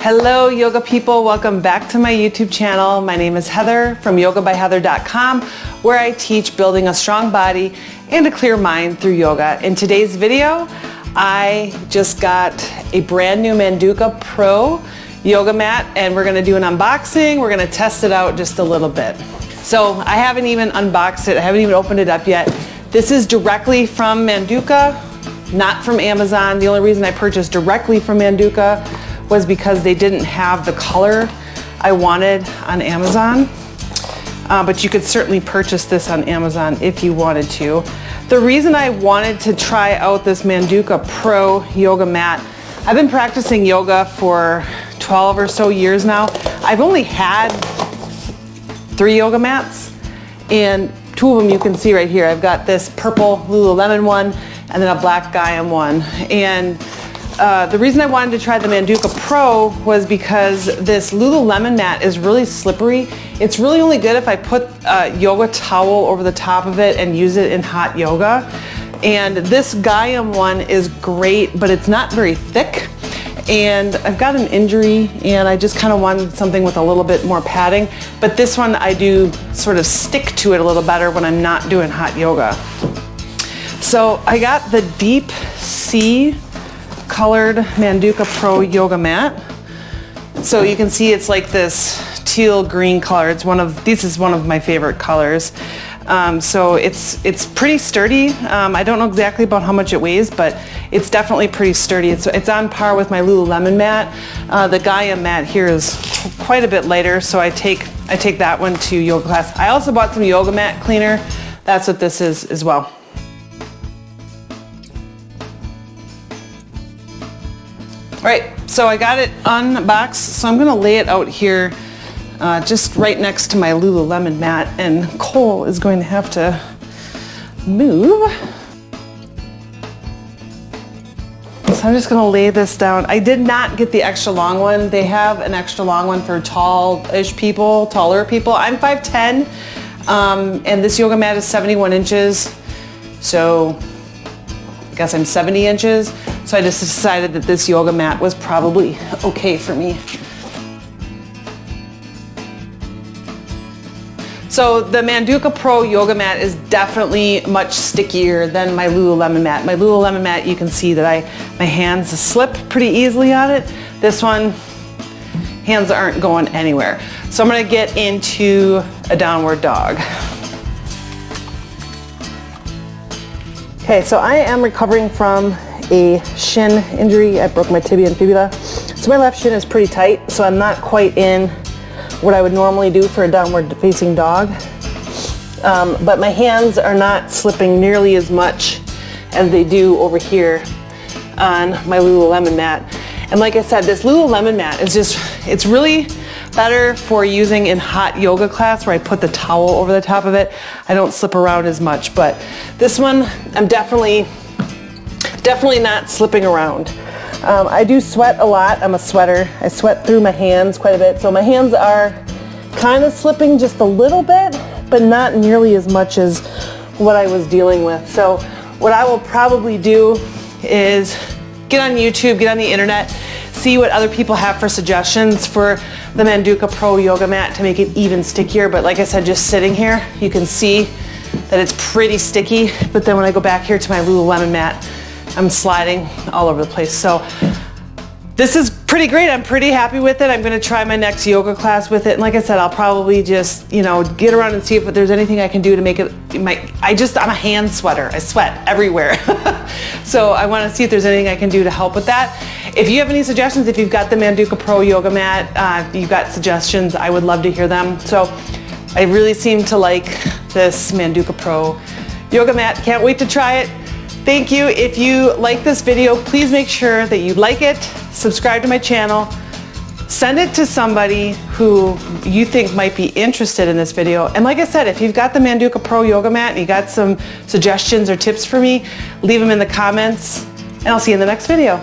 Hello yoga people, welcome back to my YouTube channel. My name is Heather from yogabyheather.com, where I teach building a strong body and a clear mind through yoga. In today's video, I just got a brand new Manduka Pro Yoga Mat and we're gonna do an unboxing. We're gonna test it out just a little bit. So I haven't even unboxed it, I haven't even opened it up yet. This is directly from Manduka, not from Amazon. The only reason I purchased directly from Manduka was because they didn't have the color I wanted on Amazon. But you could certainly purchase this on Amazon if you wanted to. The reason I wanted to try out this Manduka Pro Yoga Mat, I've been practicing yoga for 12 or so years now. I've only had 3 yoga mats, and 2 of them you can see right here. I've got this purple Lululemon one and then a black Gaiam one. And the reason I wanted to try the Manduka Pro was because this Lululemon mat is really slippery. It's really only good if I put a yoga towel over the top of it and use it in hot yoga. And this Gaiam one is great, but it's not very thick. And I've got an injury and I just kind of wanted something with a little bit more padding. But this one I do sort of stick to it a little better when I'm not doing hot yoga. So I got the deep sea colored Manduka Pro Yoga Mat. So you can see it's like this teal green color. This is one of my favorite colors. So it's pretty sturdy. I don't know exactly about how much it weighs, but it's definitely pretty sturdy. It's on par with my Lululemon mat. The Gaiam mat here is quite a bit lighter, so I take that one to yoga class. I also bought some yoga mat cleaner. That's what this is as well. All right, so I got it unboxed, so I'm gonna lay it out here just right next to my Lululemon mat, and Cole is going to have to move. So I'm just gonna lay this down. I did not get the extra long one. They have an extra long one for taller people. I'm 5'10", and this yoga mat is 71 inches, so I guess I'm 70 inches. So I just decided that this yoga mat was probably okay for me. So the Manduka Pro Yoga Mat is definitely much stickier than my Lululemon mat. My Lululemon mat, you can see that my hands slip pretty easily on it. This one, hands aren't going anywhere. So I'm gonna get into a downward dog. Okay, so I am recovering from a shin injury. I broke my tibia and fibula. So my left shin is pretty tight, so I'm not quite in what I would normally do for a downward facing dog. But my hands are not slipping nearly as much as they do over here on my Lululemon mat. And like I said, this Lululemon mat is it's really better for using in hot yoga class where I put the towel over the top of it. I don't slip around as much, but this one, I'm definitely not slipping around. I do sweat a lot. I'm a sweater. I sweat through my hands quite a bit. So my hands are kind of slipping just a little bit, but not nearly as much as what I was dealing with. So what I will probably do is get on YouTube, get on the internet, see what other people have for suggestions for the Manduka Pro Yoga Mat to make it even stickier. But like I said, just sitting here, you can see that it's pretty sticky. But then when I go back here to my Lululemon mat, I'm sliding all over the place. So this is pretty great. I'm pretty happy with it. I'm gonna try my next yoga class with it. And like I said, I'll probably just, get around and see if there's anything I can do to make it, I'm a hand sweater. I sweat everywhere. So I wanna see if there's anything I can do to help with that. If you have any suggestions, if you've got the Manduka Pro Yoga Mat, you've got suggestions, I would love to hear them. So I really seem to like this Manduka Pro Yoga Mat. Can't wait to try it. Thank you. If you like this video, please make sure that you like it, subscribe to my channel, send it to somebody who you think might be interested in this video. And like I said, if you've got the Manduka Pro Yoga Mat and you got some suggestions or tips for me, leave them in the comments, and I'll see you in the next video.